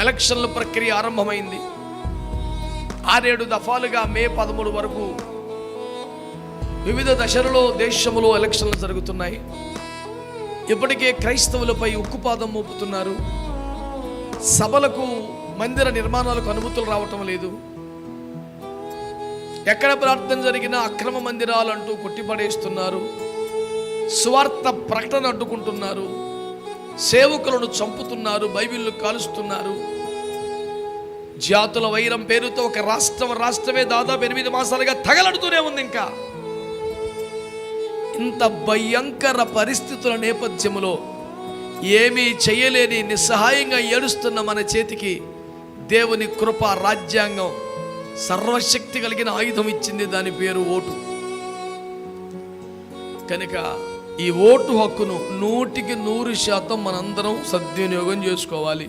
ఎలక్షన్ల ప్రక్రియ ఆరంభమైంది. 6-7 దఫాలుగా మే 13 వరకు వివిధ దశలలో దేశంలో ఎలక్షన్లు జరుగుతున్నాయి. ఇప్పటికే క్రైస్తవులపై ఉక్కుపాదం మోపుతున్నారు. సభలకు, మందిర నిర్మాణాలకు అనుమతులు రావటం లేదు. ఎక్కడ ప్రార్థన జరిగినా అక్రమ మందిరాలు అంటూ కొట్టిపడేస్తున్నారు. సువార్త ప్రకటన అడ్డుకుంటున్నారు. సేవకులను చంపుతున్నారు. బైబిల్ను కాలుస్తున్నారు. జాతుల వైరం పేరుతో ఒక రాష్ట్రమే దాదాపు 8 మాసాలుగా తగలడుతూనే ఉంది. ఇంకా ఇంత భయంకర పరిస్థితుల నేపథ్యంలో ఏమీ చేయలేని నిస్సహాయంగా ఏడుస్తున్న మన చేతికి దేవుని కృప, రాజ్యాంగం, సర్వశక్తి కలిగిన ఆయుధం ఇచ్చింది. దాని పేరు ఓటు. కనుక ఈ ఓటు హక్కును 100% మనందరం సద్వినియోగం చేసుకోవాలి.